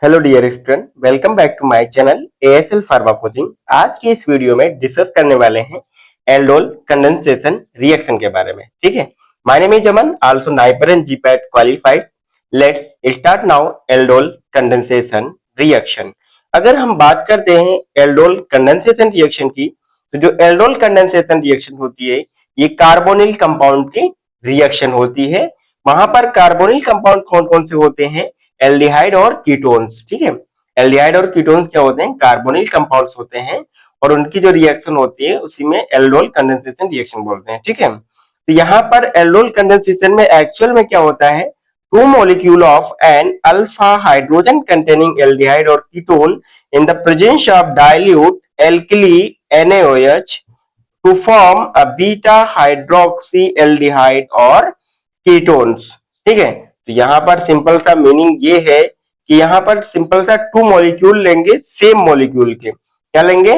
Hello dear student, welcome back to my channel ASL pharma coaching. आज की इस video में डिस्कस करने वाले हैं एल्डोल कंडेंसेशन रिएक्शन के बारे में। ठीक है, my name is Aman, also NIPER and GPAT qualified. Let's start now aldol condensation reaction. अगर हम बात करते हैं एल्डोल कंडेंसेशन रिएक्शन की, तो जो एल्डोल कंडेंसेशन रिएक्शन होती है ये कार्बोनिल कंपाउंड की रिएक्शन होती है। वहां पर कार्बोनिल कंपाउंड कौन कौन से होते हैं? Aldehyde or ketones. ठीक है, एल्डिहाइड और कीटोन्स क्या होते हैं? कार्बोनिल कंपाउंड्स होते हैं और उनकी जो रिएक्शन होती है उसी में एल्डोल कंडेंसेशन रिएक्शन बोलते हैं। ठीक है, तो यहाँ पर एल्डोल कंडेंसेशन में एक्चुअल में क्या होता है? Two molecule of an alpha hydrogen containing aldehyde or ketone in the presence of dilute alkali NaOH to form a beta hydroxy aldehyde or ketones. ठीक है, तो यहाँ पर सिंपल सा मीनिंग ये है कि यहाँ पर सिंपल सा टू मॉलिक्यूल लेंगे सेम मॉलिक्यूल के। क्या लेंगे?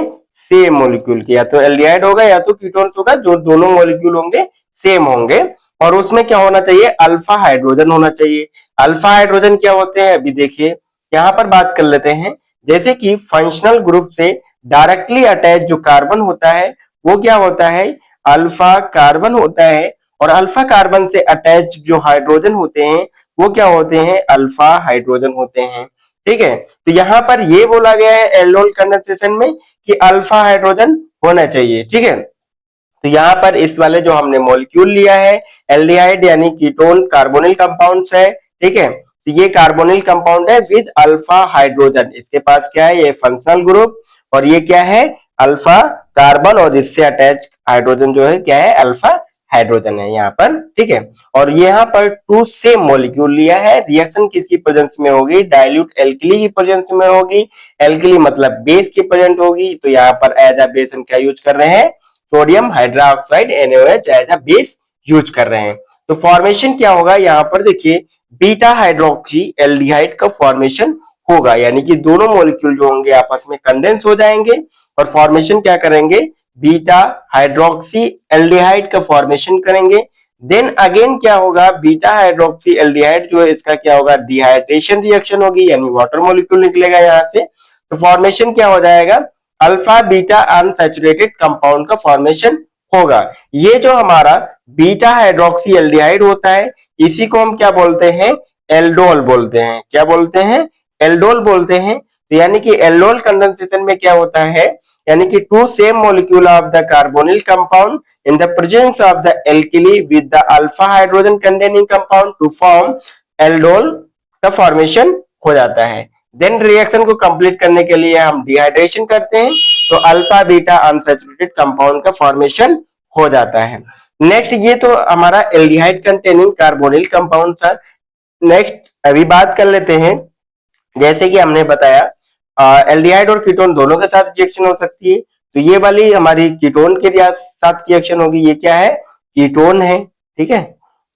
सेम मॉलिक्यूल के, या तो एल्डिहाइड होगा या तो कीटोन्स होगा, जो दोनों मॉलिक्यूल होंगे सेम होंगे। और उसमें क्या होना चाहिए? अल्फा हाइड्रोजन होना चाहिए। अल्फा हाइड्रोजन क्या होते हैं अभी देखिए, यहाँ पर बात कर लेते हैं। जैसे कि फंक्शनल ग्रुप से डायरेक्टली अटैच जो कार्बन होता है वो क्या होता है? अल्फा कार्बन होता है। और अल्फा कार्बन से अटैच जो हाइड्रोजन होते हैं वो क्या होते हैं? अल्फा हाइड्रोजन होते हैं। ठीक है, तो यहाँ पर ये बोला गया है एल्डोल कंडेंसेशन में कि अल्फा हाइड्रोजन होना चाहिए। ठीक है, तो यहाँ पर इस वाले जो हमने मॉलिक्यूल लिया है एल्डिहाइड यानी कीटोन कार्बोनिल कंपाउंड्स है। ठीक है, तो ये कार्बोनिल कंपाउंड है विद अल्फा हाइड्रोजन। इसके पास क्या है? ये फंक्शनल ग्रुप। और ये क्या है? अल्फा कार्बन, और इससे अटैच हाइड्रोजन जो है क्या है? अल्फा हाइड्रोजन है यहाँ पर। ठीक है, और यहाँ पर टू सेम मॉलिक्यूल लिया है। रिएक्शन किसकी प्रेजेंस में होगी? डाइल्यूट एल्कली की प्रेजेंस में होगी। एल्कली मतलब बेस की प्रेजेंट होगी, तो यहाँ पर एज अ बेस हम क्या यूज कर रहे हैं? Sodium hydroxide NaOH as a base use कर रहे हैं। तो फॉर्मेशन क्या होगा यहाँ पर? देखिए, बीटा हाइड्रोक्सी एल्डिहाइड का फॉर्मेशन होगा, यानी कि दोनों मॉलिक्यूल जो होंगे आपस में कंडेंस हो जाएंगे और फॉर्मेशन क्या करेंगे? बीटा हाइड्रोक्सी एल्डिहाइड का फॉर्मेशन करेंगे। देन अगेन क्या होगा? बीटा हाइड्रोक्सी एल्डिहाइड जो है इसका क्या होगा? डिहाइड्रेशन रिएक्शन होगी, यानी वाटर मॉलिक्यूल निकलेगा यहाँ से। तो फॉर्मेशन क्या हो जाएगा? अल्फा बीटा अनसैचुरेटेड कंपाउंड का फॉर्मेशन होगा। ये जो हमारा बीटा हाइड्रोक्सी एल्डिहाइड होता है इसी को हम क्या बोलते हैं? एल्डोल बोलते हैं। क्या बोलते हैं? एल्डोल बोलते हैं। तो यानी कि एल्डोल कंडेंसेशन में क्या होता है? यानी कि two same molecule of the carbonyl compound in the presence of the alkali with the alpha hydrogen containing compound to form aldol का फॉर्मेशन हो जाता है। देन रिएक्शन को कंप्लीट करने के लिए हम डिहाइड्रेशन करते हैं, तो अल्फा बीटा अनसैचुरेटेड कंपाउंड का फॉर्मेशन हो जाता है। नेक्स्ट, ये तो हमारा एल्डिहाइड कंटेनिंग कार्बोनिल कंपाउंड था। नेक्स्ट अभी बात कर लेते हैं, जैसे कि हमने बताया एल्डिहाइड और कीटोन दोनों के साथ रिएक्शन हो सकती है। तो ये वाली हमारी कीटोन के साथ रिएक्शन होगी। ये क्या है? कीटोन है। ठीक है,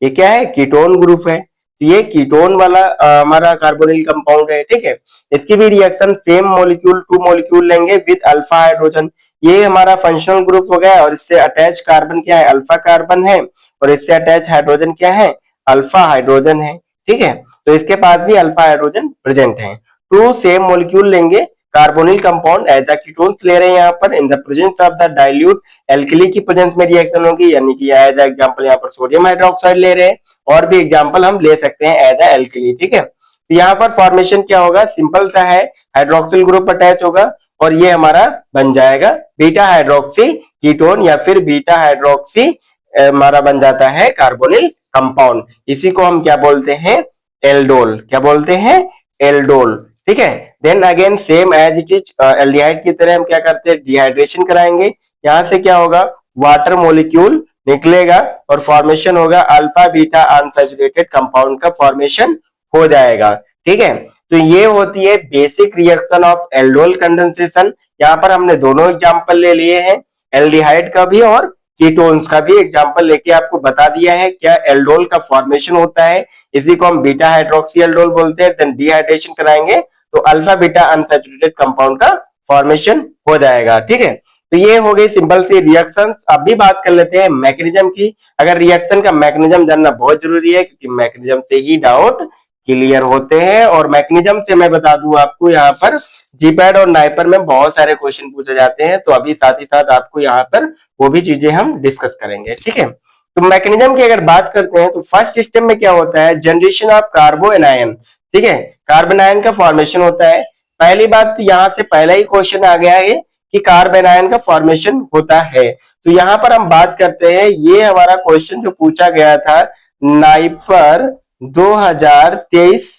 ये क्या है? कीटोन ग्रुप है। तो ये कीटोन वाला हमारा कार्बोनिल कंपाउंड है। ठीक है, इसकी भी reaction same molecule two molecule लेंगे विद अल्फा हाइड्रोजन। ये हमारा फंक्शनल ग्रुप हो गया और इससे अटैच कार्बन क्या है? अल्फा कार्बन है। और इससे अटैच हाइड्रोजन क्या है? अल्फा हाइड्रोजन है। ठीक है, तो इसके पास भी अल्फा हाइड्रोजन प्रेजेंट है। टू सेम मॉलिक्यूल लेंगे carbonyl compound as the ketones ले रहे हैं यहाँ पर in the presence of the dilute alkali की प्रेजेंस में रिएक्शन होगी, यानी कि एज एग्जांपल यहाँ पर सोडियम हाइड्रोक्साइड ले रहे हैं। और भी एग्जांपल हम ले सकते हैं एज अ एल्कली। ठीक है, तो यहाँ पर फॉर्मेशन क्या होगा? सिंपल सा है, हाइड्रोक्सिल ग्रुप अटैच होगा और ये हमारा बन जाएगा बीटा हाइड्रोक्सी कीटोन, या फिर बीटा हाइड्रोक्सी हमारा बन जाता है कार्बोनिल कंपाउंड। इसी को हम क्या बोलते हैं? एल्डोल। क्या बोलते हैं? एल्डोल। ठीक है, then again same as it is aldehyde की तरह हम क्या करते हैं? डिहाइड्रेशन कराएंगे। यहाँ से क्या होगा? वाटर मॉलिक्यूल निकलेगा और फॉर्मेशन होगा अल्फा बीटा अनसैचुरेटेड कंपाउंड का फॉर्मेशन हो जाएगा। ठीक है, तो ये होती है basic reaction of aldol condensation. यहाँ पर हमने दोनों एग्जांपल ले लिए हैं, एल्डिहाइड का भी और कीटोन्स का भी एग्जांपल लेके आपको बता दिया है क्या एल्डोल का फॉर्मेशन होता है। इसी को हम बीटा हाइड्रोक्सी एल्डोल बोलते हैं। देन डिहाइड्रेशन कराएंगे तो अल्फा बीटा अनसैचुरेटेड कंपाउंड का फॉर्मेशन हो जाएगा। ठीक है, तो ये हो गई सिंपल सी रिएक्शन। अभी बात कर लेते हैं मैकेनिज्म की। अगर रिएक्शन का मैकेनिज्म जानना बहुत जरूरी है, क्योंकि मैकेनिज्म से ही डाउट क्लियर होते हैं। और मैकेनिज्म से मैं बता दूं आपको, यहाँ पर जीपैड और नाइपर में बहुत सारे क्वेश्चन पूछे जाते हैं, तो अभी साथ ही साथ आपको यहाँ पर वो भी चीजें हम डिस्कस करेंगे, ठीक है। तो मैकेनिज्म की अगर बात करते हैं तो फर्स्ट स्टेप में क्या होता है, जनरेशन ऑफ कार्बो एनायन, ठीक है, कार्बन आयन का फॉर्मेशन होता है। पहली बात तो यहाँ से पहला ही क्वेश्चन आ गया है कि कार्बन आयन का फॉर्मेशन होता है। तो यहाँ पर हम बात करते हैं, ये हमारा क्वेश्चन जो पूछा गया था नाइपर 2023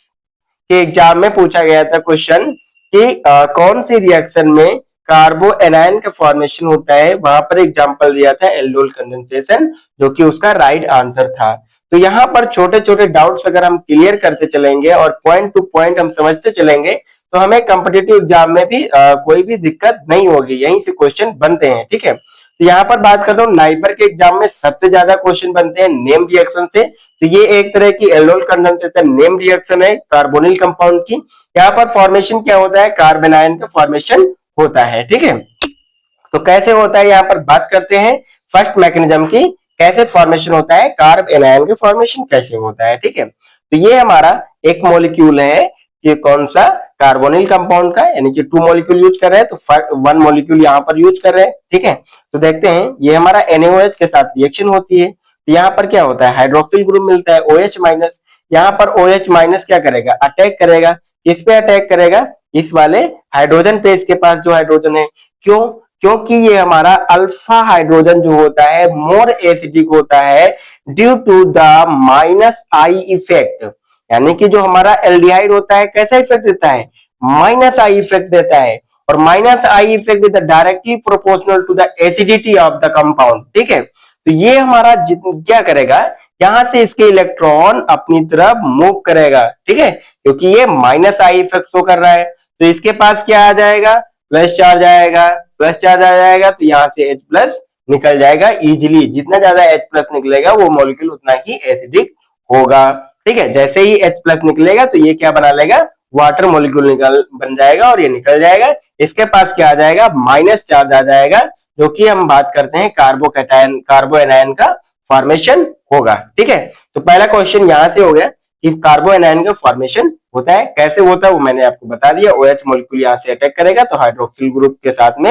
के एग्जाम में पूछा गया था क्वेश्चन कि कौन सी रिएक्शन में कार्बो एनायन का फॉर्मेशन होता है, वहां पर एग्जांपल दिया था एल्डोल कंडेंसेशन, जो कि उसका राइट आंसर था। तो यहाँ पर छोटे छोटे डाउट्स अगर हम क्लियर करते चलेंगे और पॉइंट टू पॉइंट हम समझते चलेंगे तो हमें कॉम्पिटिटिव एग्जाम में भी कोई भी दिक्कत नहीं होगी, यहीं से क्वेश्चन बनते हैं, ठीक है। तो यहाँ पर बात करता हूँ नाइपर के एग्जाम में सबसे ज्यादा क्वेश्चन बनते हैं नेम रिएक्शन से। तो ये एक तरह की एल्डोल कंडेंसेशन नेम रिएक्शन है कार्बोनिल कंपाउंड की। यहाँ पर फॉर्मेशन क्या होता है, कार्बन आयन का फॉर्मेशन होता है, ठीक है। तो कैसे होता है यहाँ पर बात करते हैं फर्स्ट मैकेनिज्म की, कैसे फॉर्मेशन होता है, कार्ब एनायन के फॉर्मेशन कैसे होता है, ठीक है। तो ये हमारा एक मॉलिक्यूल है कि कौन सा, कार्बोनिल कंपाउंड का, यानी कि 2 मॉलिक्यूल यूज कर रहे हैं तो 1 मॉलिक्यूल यहाँ पर यूज कर रहे हैं, ठीक है। तो देखते हैं ये हमारा NaOH के साथ रिएक्शन होती है, तो यहाँ पर क्या होता है, हाइड्रोक्सिल ग्रुप मिलता है OH माइनस। यहाँ पर OH माइनस क्या करेगा, अटैक करेगा, किस पे अटैक करेगा, इस वाले हाइड्रोजन पे, इसके पास जो हाइड्रोजन है। क्यों, क्योंकि ये हमारा अल्फा हाइड्रोजन जो होता है मोर एसिडिक होता है due to the minus I effect, यानी कि जो हमारा एल्डिहाइड होता है कैसा इफेक्ट देता है, माइनस आई इफेक्ट देता है। और minus I effect is directly proportional to the acidity of the compound, ठीक है। तो ये हमारा क्या करेगा, यहां से इसके इलेक्ट्रॉन अपनी तरफ मूव करेगा, ठीक है, क्योंकि ये माइनस आई इफेक्ट शो कर रहा है। तो इसके पास क्या आ जाएगा, प्लस चार्ज आएगा, प्लस चार्ज आ जाएगा, तो यहाँ से H प्लस निकल जाएगा इजिली। जितना ज्यादा H प्लस निकलेगा वो मॉलिक्यूल उतना ही एसिडिक होगा, ठीक है। जैसे ही H प्लस निकलेगा तो ये क्या बना लेगा, वाटर मॉलिक्यूल निकल बन जाएगा और ये निकल जाएगा। इसके पास क्या आ जाएगा, माइनस चार्ज आ जाएगा, जो कि हम बात करते हैं कार्बोकैटायन, कार्बो एनायन का फॉर्मेशन होगा, ठीक है। तो पहला क्वेश्चन यहां से हो गया कि कार्बो एनायन का फॉर्मेशन होता है, कैसे होता है वो मैंने आपको बता दिया। OH मॉलिक्यूल यहाँ से अटैक करेगा तो हाइड्रोक्सिल ग्रुप के साथ में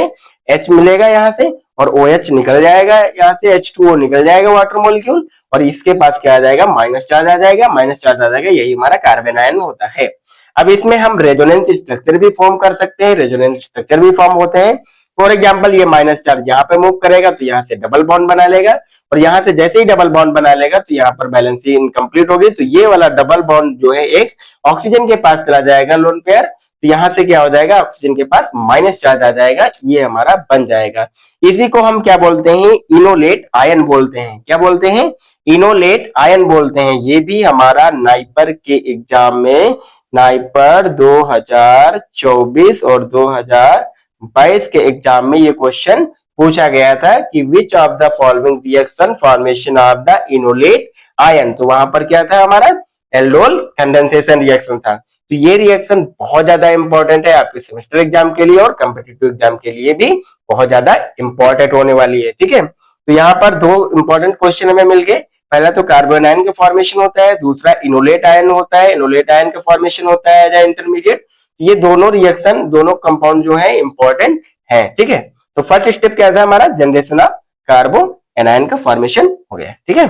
H मिलेगा यहाँ से, और OH निकल जाएगा यहाँ से, H2O निकल जाएगा वाटर मॉलिक्यूल, और इसके पास क्या आ जाएगा, माइनस चार्ज आ जाएगा, माइनस चार्ज आ जाएगा, यही हमारा कार्बन आयन होता है। अब इसमें हम रेजोनेंस स्ट्रक्चर भी फॉर्म कर सकते हैं, रेजोनेंस स्ट्रक्चर भी फॉर्म होते हैं। फॉर एग्जाम्पल ये माइनस चार्ज यहाँ पे मूव करेगा तो यहाँ से डबल बॉन्ड बना लेगा, और यहाँ से जैसे ही डबल बॉन्ड बना लेगा तो यहाँ पर बैलेंसिंग इनकम्प्लीट होगी, तो ये वाला डबल बॉन्ड जो है एक ऑक्सीजन के पास चला जाएगा लोन पेयर, तो यहाँ से क्या हो जाएगा, ऑक्सीजन के पास माइनस चार्ज आ जाएगा, ये हमारा बन जाएगा। इसी को हम क्या बोलते हैं, इनोलेट आयन बोलते हैं। क्या बोलते हैं, इनोलेट आयन बोलते हैं। ये भी हमारा नाइपर के एग्जाम में, नाइपर 2024 और 2022 के एग्जाम में ये क्वेश्चन पूछा गया था कि which of the following reaction formation of the enolate ion. तो वहां पर क्या था हमारा, एल्डोल कंडेंसेशन रिएक्शन था। तो ये रिएक्शन बहुत ज्यादा इंपॉर्टेंट है आपके सेमेस्टर एग्जाम के लिए और कॉम्पिटिटिव एग्जाम के लिए भी बहुत ज्यादा इंपॉर्टेंट होने वाली है, ठीक है। तो यहाँ पर 2 इंपॉर्टेंट क्वेश्चन हमें मिल गए। पहला तो कार्बन आयन का फॉर्मेशन होता है, दूसरा इनोलेट आयन होता है, इनोलेट आयन का फॉर्मेशन होता है एज ए इंटरमीडिएट। ये दोनों रिएक्शन, दोनों कंपाउंड जो है इंपॉर्टेंट है, ठीक है। तो फर्स्ट स्टेप क्या था हमारा, जनरेशन ऑफ कार्बो एनायन का फॉर्मेशन हो गया, ठीक है।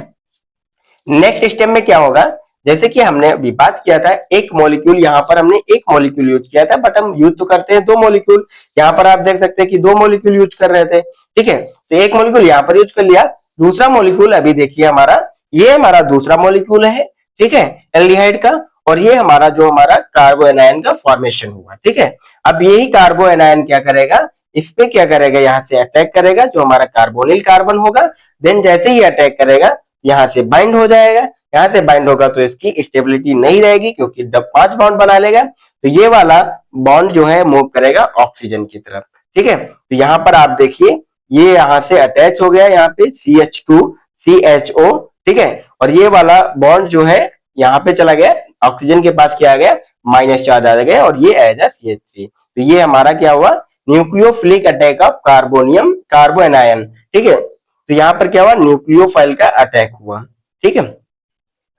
नेक्स्ट स्टेप में क्या होगा, जैसे कि हमने अभी बात किया था एक मॉलिक्यूल, यहाँ पर हमने एक मॉलिक्यूल यूज किया था, बट हम यूज तो करते हैं 2 मॉलिक्यूल। यहाँ पर आप देख सकते हैं कि 2 मॉलिक्यूल यूज कर रहे थे, ठीक है। तो एक मॉलिक्यूल यहाँ पर यूज कर लिया, दूसरा मॉलिक्यूल अभी देखिए हमारा, ये हमारा दूसरा मॉलिक्यूल है, ठीक है, एल्डिहाइड का, और ये हमारा जो हमारा कार्बो एनायन का फॉर्मेशन हुआ, ठीक है। अब यही कार्बो एनायन क्या करेगा, इस पे क्या करेगा, यहाँ से अटैक करेगा, जो हमारा कार्बोनिल कार्बन होगा। देन जैसे ही अटैक करेगा यहाँ से बाइंड हो जाएगा, यहाँ से बाइंड होगा तो इसकी स्टेबिलिटी नहीं रहेगी क्योंकि 5 बॉन्ड बना लेगा, तो ये वाला बॉन्ड जो है मूव करेगा ऑक्सीजन की तरफ, ठीक है। तो यहाँ पर आप देखिए ये यहाँ से अटैच हो गया, यहाँ पे CH2 CHO, ठीक है, और ये वाला बॉन्ड जो है यहाँ पे चला गया, ऑक्सीजन के पास क्या आ गया, माइनस चार्ज आ गया, और ये एज CH3। तो ये हमारा क्या हुआ, nucleophilic attack of carbonium कार्बो anion, ठीक है। तो यहाँ पर क्या हुआ, न्यूक्लियोफाइल का अटैक हुआ, ठीक है।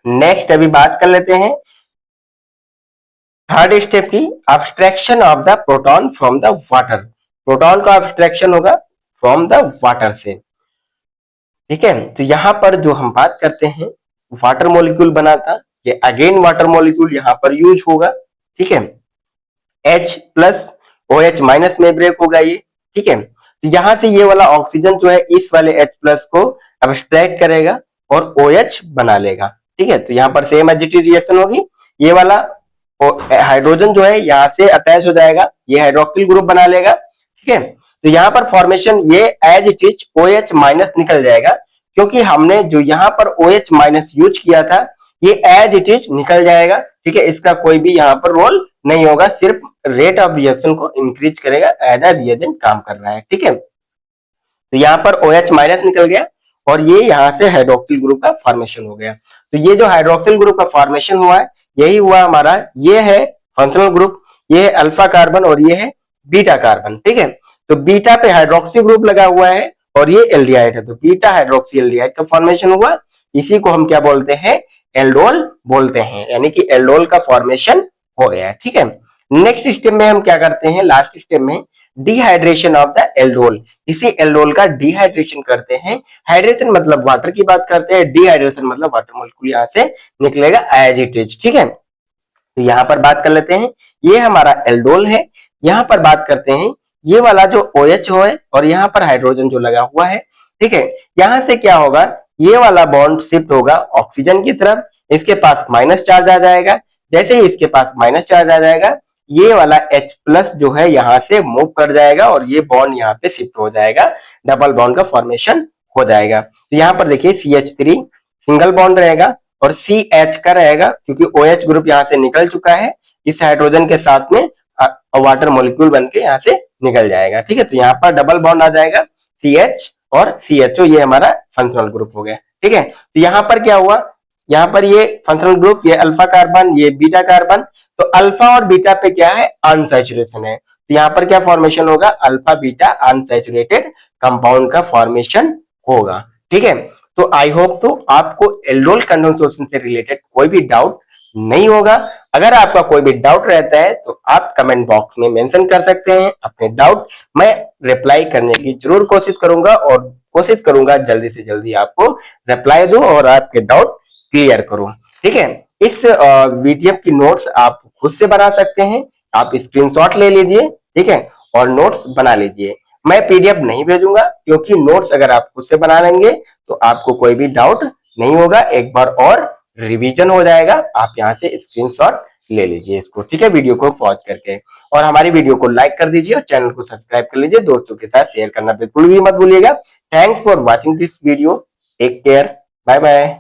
नेक्स्ट अभी बात कर लेते हैं थर्ड स्टेप की abstraction of the proton from the water, proton का अब्स्ट्रैक्शन होगा फ्रॉम द वाटर से। ठीक है, तो यहां पर जो हम बात करते हैं वाटर मॉलिक्यूल बना था, ये अगेन वाटर मॉलिक्यूल यहां पर यूज होगा। ठीक है, H प्लस OH माइनस में ब्रेक होगा ये। ठीक है, तो यहां से ये वाला ऑक्सीजन जो है इस वाले H प्लस को अब्स्ट्रैक्ट करेगा और OH बना लेगा। ठीक है, तो यहाँ पर सेम एजिटिव रिएक्शन होगी, ये वाला हाइड्रोजन जो है यहाँ से अटैच हो जाएगा, ये हाइड्रोक्सिल ग्रुप बना लेगा। ठीक है, तो यहाँ पर फॉर्मेशन ये as it is OH minus निकल जाएगा, क्योंकि हमने जो यहाँ पर OH माइनस यूज किया था ये एज इट इज निकल जाएगा। ठीक है, इसका कोई भी यहाँ पर रोल नहीं होगा, सिर्फ रेट ऑफ रिएक्शन को इंक्रीज करेगा, एज अ रिएजेंट काम कर रहा है। ठीक है, तो यहाँ पर OH माइनस निकल गया और ये यहाँ से हाइड्रोक्सिल ग्रुप का फॉर्मेशन हो गया। तो ये जो हाइड्रोक्सिल ग्रुप का फॉर्मेशन हुआ है यही हुआ हमारा, ये है फंक्शनल ग्रुप, ये है अल्फा कार्बन और ये है बीटा कार्बन। ठीक है, तो बीटा पे हाइड्रोक्सी ग्रुप लगा हुआ है और ये एल्डिहाइड है, तो बीटा हाइड्रोक्सी एल्डिहाइड का फॉर्मेशन हुआ, इसी को हम क्या बोलते हैं, एल्डोल बोलते हैं, यानी कि एल्डोल का फॉर्मेशन हो गया। ठीक है, नेक्स्ट स्टेप में हम क्या करते हैं, लास्ट स्टेप में डिहाइड्रेशन ऑफ द एल्डोल, इसी एल्डोल का डिहाइड्रेशन करते हैं। हाइड्रेशन मतलब वाटर की बात करते हैं, डिहाइड्रेशन मतलब वाटर मॉलिक्यूल यहाँ से निकलेगा एज इट इज। ठीक है, तो यहाँ पर बात कर लेते हैं, ये हमारा एल्डोल है, यहाँ पर बात करते हैं ये वाला जो OH है और यहाँ पर हाइड्रोजन जो लगा हुआ है। ठीक है, यहाँ से क्या होगा, ये वाला बॉन्ड शिफ्ट होगा ऑक्सीजन की तरफ, इसके पास माइनस चार्ज आ जाएगा, जैसे ही इसके पास माइनस चार्ज आ जाएगा ये वाला H प्लस जो है यहाँ से मूव कर जाएगा और ये बॉन्ड यहाँ पे शिफ्ट हो जाएगा, डबल बॉन्ड का फॉर्मेशन हो जाएगा। तो यहाँ पर देखिए CH3 सिंगल बॉन्ड रहेगा और CH का रहेगा, क्योंकि OH ग्रुप यहाँ से निकल चुका है, इस हाइड्रोजन के साथ में वाटर मॉलिक्यूल बन के यहाँ से निकल जाएगा। ठीक है, तो यहाँ पर डबल बॉन्ड आ जाएगा CH और CHO, ये हमारा फंक्शनल ग्रुप हो गया। ठीक है, तो यहाँ पर क्या हुआ, यहाँ पर ये फंक्शनल ग्रुप, ये अल्फा कार्बन, ये बीटा कार्बन, तो अल्फा और बीटा पे क्या है, अनसैचुरेशन है, तो यहाँ पर क्या फॉर्मेशन होगा, अल्फा बीटा अनसैचुरेटेड कंपाउंड का फॉर्मेशन होगा। ठीक है, तो आई होप तो आपको एल्डोल कंडेंसेशन से रिलेटेड कोई भी डाउट नहीं होगा। अगर आपका कोई भी डाउट रहता है तो आप कमेंट बॉक्स में मेंशन कर सकते हैं अपने डाउट, मैं रिप्लाई करने की जरूर कोशिश करूंगा और कोशिश करूंगा जल्दी से जल्दी आपको रिप्लाई दूं और आपके डाउट क्लियर करूं। ठीक है, इस वीडियो की नोट्स आप खुद से बना सकते हैं, आप स्क्रीनशॉट ले लीजिए। ठीक है, और नोट्स बना लीजिए, मैं PDF नहीं भेजूंगा, क्योंकि नोट्स अगर आप खुद से बना लेंगे तो आपको कोई भी डाउट नहीं होगा, एक बार और रिवीजन हो जाएगा। आप यहाँ से स्क्रीनशॉट ले लीजिए इसको। ठीक है, वीडियो को पॉज करके, और हमारी वीडियो को लाइक कर दीजिए और चैनल को सब्सक्राइब कर लीजिए, दोस्तों के साथ शेयर करना बिल्कुल भी मत भूलिएगा। Thanks for watching this video, take care, bye bye.